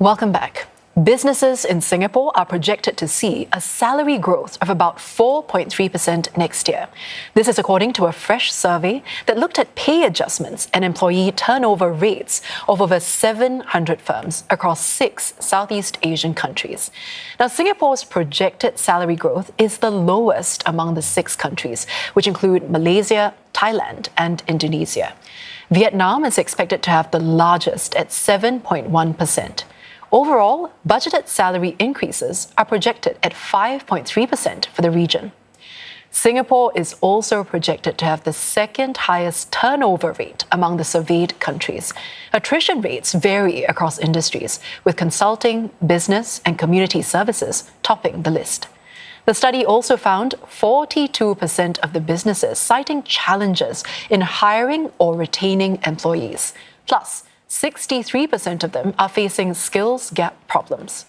Welcome back. Businesses in Singapore are projected to see a salary growth of about 4.3% next year. This is according to a fresh survey that looked at pay adjustments and employee turnover rates of over 700 firms across 6 Southeast Asian countries. Now, Singapore's projected salary growth is the lowest among the 6 countries, which include Malaysia, Thailand, and Indonesia. Vietnam is expected to have the largest at 7.1%. Overall, budgeted salary increases are projected at 5.3% for the region. Singapore is also projected to have the second highest turnover rate among the surveyed countries. Attrition rates vary across industries, with consulting, business, and community services topping the list. The study also found 42% of the businesses citing challenges in hiring or retaining employees. Plus, 63% of them are facing skills gap problems.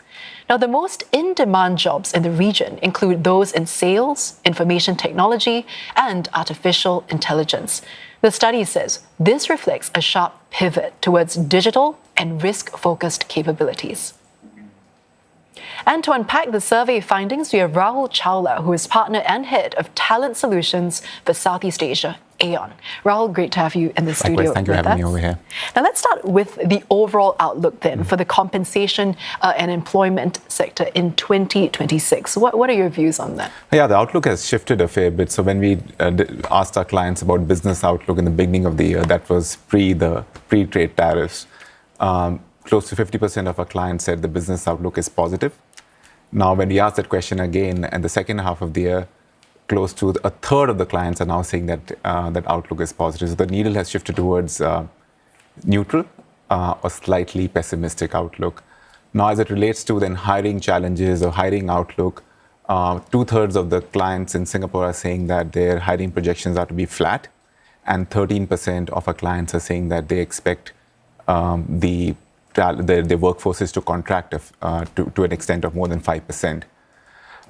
Now, the most in-demand jobs in the region include those in sales, information technology, and artificial intelligence. The study says this reflects a sharp pivot towards digital and risk-focused capabilities. And to unpack the survey findings, we have Rahul Chawla, who is partner and head of talent solutions for Southeast Asia, Aon. Rahul, great to have you in the studio. Likewise, thank you for having me over here. Now let's start with the overall outlook then for the compensation and employment sector in 2026. What are your views on that? Yeah, the outlook has shifted a fair bit. So when we asked our clients about business outlook in the beginning of the year, that was pre-trade tariffs. Close to 50% of our clients said the business outlook is positive. Now, when we asked that question again in the second half of the year, close to a third of the clients are now saying that that outlook is positive. So the needle has shifted towards neutral or slightly pessimistic outlook. Now, as it relates to then hiring challenges or hiring outlook, 2/3 of the clients in Singapore are saying that their hiring projections are to be flat, and 13% of our clients are saying that they expect the workforces to contract to an extent of more than 5%.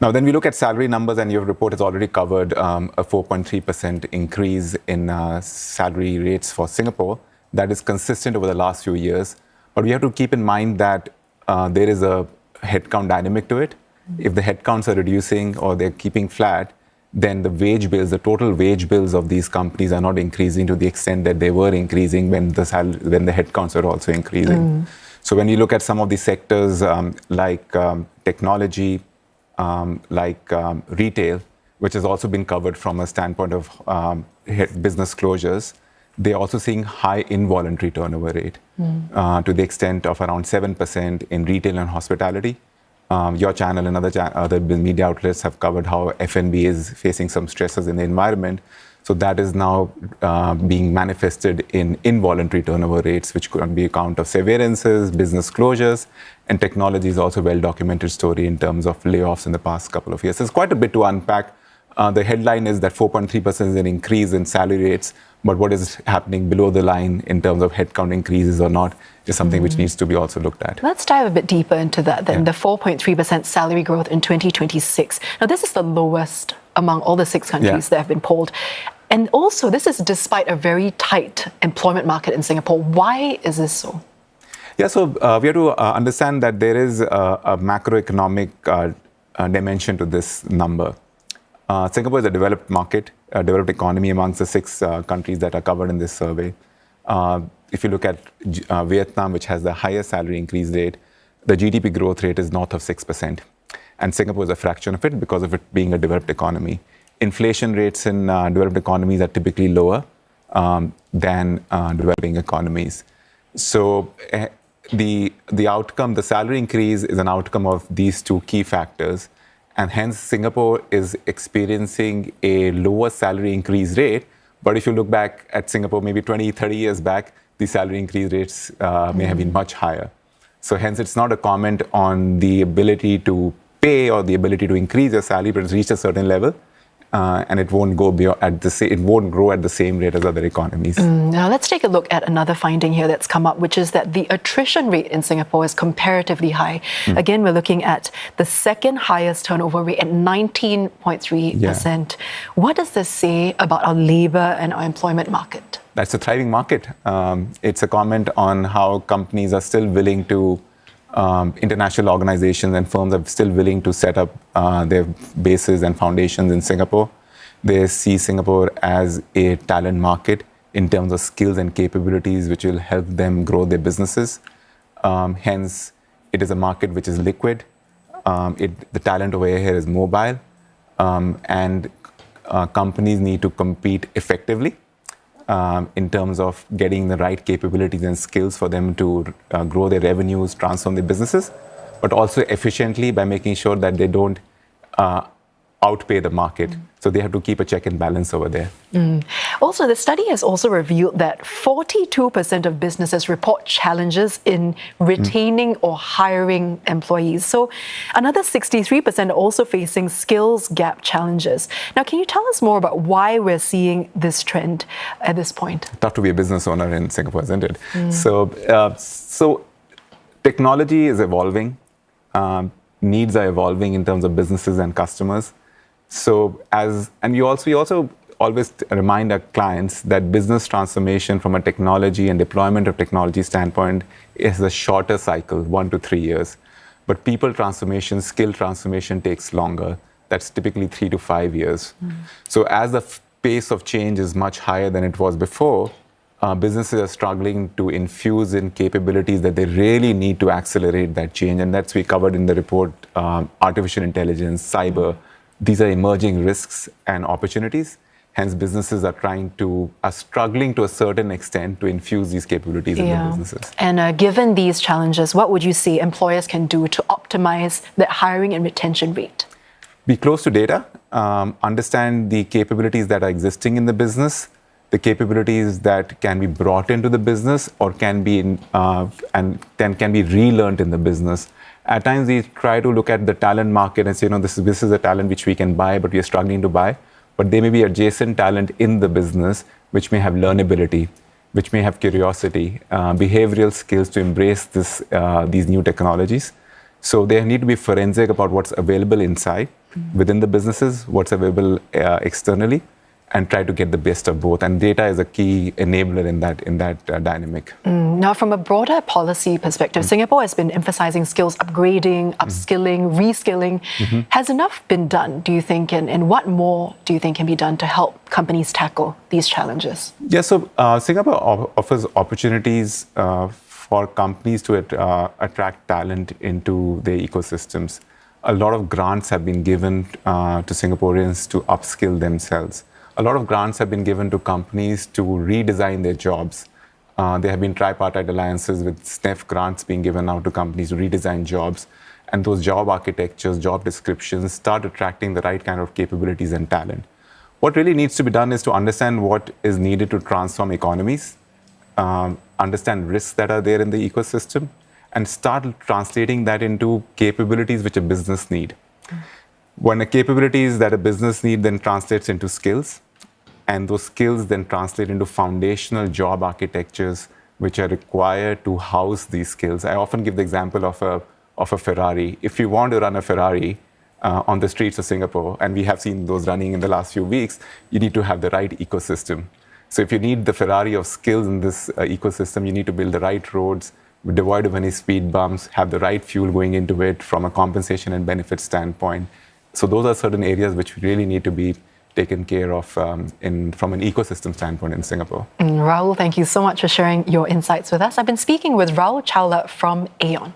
Now, then we look at salary numbers, and your report has already covered a 4.3% increase in salary rates for Singapore. That is consistent over the last few years. But we have to keep in mind that there is a headcount dynamic to it. If the headcounts are reducing or they're keeping flat, then the wage bills, the total wage bills of these companies are not increasing to the extent that they were increasing when the headcounts are also increasing. So when you look at some of these sectors like technology, retail, which has also been covered from a standpoint of business closures, they're also seeing high involuntary turnover rate to the extent of around 7% in retail and hospitality. Your channel and other media outlets have covered how F&B is facing some stresses in the environment. So that is now being manifested in involuntary turnover rates, which could be a count of severances, business closures, and technology is also a well-documented story in terms of layoffs in the past couple of years. There's quite a bit to unpack. The headline is that 4.3% is an increase in salary rates, but what is happening below the line in terms of headcount increases or not is something which needs to be also looked at. Let's dive a bit deeper into that then, the 4.3% salary growth in 2026. Now, this is the lowest among all the 6 countries that have been polled. And also, this is despite a very tight employment market in Singapore. Why is this so? Yeah, so we have to understand that there is a macroeconomic dimension to this number. Singapore is a developed market, a developed economy amongst the 6 countries that are covered in this survey. If you look at Vietnam, which has the highest salary increase rate, the GDP growth rate is north of 6%. And Singapore is a fraction of it because of it being a developed economy. Inflation rates in developed economies are typically lower than developing economies. So the outcome, the salary increase is an outcome of these 2 key factors. And hence, Singapore is experiencing a lower salary increase rate. But if you look back at Singapore, maybe 20, 30 years back, the salary increase rates may have been much higher. So hence, it's not a comment on the ability to pay or the ability to increase your salary, but it's reached a certain level. And it won't go beyond it won't grow at the same rate as other economies. Now let's take a look at another finding here that's come up, which is that the attrition rate in Singapore is comparatively high. Again, we're looking at the second highest turnover rate at 19.3%. What does this say about our labour and our employment market? That's a thriving market. It's a comment on how companies are still willing to International organizations and firms are still willing to set up their bases and foundations in Singapore. They see Singapore as a talent market in terms of skills and capabilities which will help them grow their businesses. Hence, it is a market which is liquid. The talent over here is mobile, and companies need to compete effectively in terms of getting the right capabilities and skills for them to grow their revenues, transform their businesses, but also efficiently by making sure that they don't outpay the market. So they have to keep a check and balance over there. Also, the study has also revealed that 42% of businesses report challenges in retaining or hiring employees. So another 63% are also facing skills gap challenges. Now, can you tell us more about why we're seeing this trend at this point? Tough to be a business owner in Singapore, isn't it? So technology is evolving. Needs are evolving in terms of businesses and customers. We also always remind our clients that business transformation from a technology and deployment of technology standpoint is a shorter cycle, 1 to 3 years. But people transformation, skill transformation takes longer. That's typically 3 to 5 years. So as the pace of change is much higher than it was before, businesses are struggling to infuse in capabilities that they really need to accelerate that change. And that's we covered in the report, artificial intelligence, cyber. These are emerging risks and opportunities. Hence, businesses are struggling to a certain extent to infuse these capabilities in their businesses. And given these challenges, what would you say employers can do to optimize the hiring and retention rate? Be close to data, understand the capabilities that are existing in the business, the capabilities that can be brought into the business or can be and then can be relearned in the business. At times, we try to look at the talent market and say, this is a talent which we can buy, but we are struggling to buy. But there may be adjacent talent in the business which may have learnability, which may have curiosity, behavioral skills to embrace these new technologies. So they need to be forensic about what's available inside, within the businesses, what's available externally, and try to get the best of both. And data is a key enabler in that dynamic. Now, from a broader policy perspective, Singapore has been emphasizing skills upgrading, upskilling, reskilling. Has enough been done, do you think? And what more do you think can be done to help companies tackle these challenges? Yeah, so Singapore offers opportunities for companies to attract talent into their ecosystems. A lot of grants have been given to Singaporeans to upskill themselves. A lot of grants have been given to companies to redesign their jobs. There have been tripartite alliances with SNEF grants being given out to companies to redesign jobs. And those job architectures, job descriptions start attracting the right kind of capabilities and talent. What really needs to be done is to understand what is needed to transform economies, understand risks that are there in the ecosystem, and start translating that into capabilities which a business need. When the capabilities that a business need then translates into skills, and those skills then translate into foundational job architectures which are required to house these skills. I often give the example of a Ferrari. If you want to run a Ferrari on the streets of Singapore, and we have seen those running in the last few weeks, you need to have the right ecosystem. So if you need the Ferrari of skills in this ecosystem, you need to build the right roads, devoid of any speed bumps, have the right fuel going into it from a compensation and benefit standpoint. So those are certain areas which really need to be taken care of from an ecosystem standpoint in Singapore. Rahul, thank you so much for sharing your insights with us. I've been speaking with Rahul Chawla from Aon.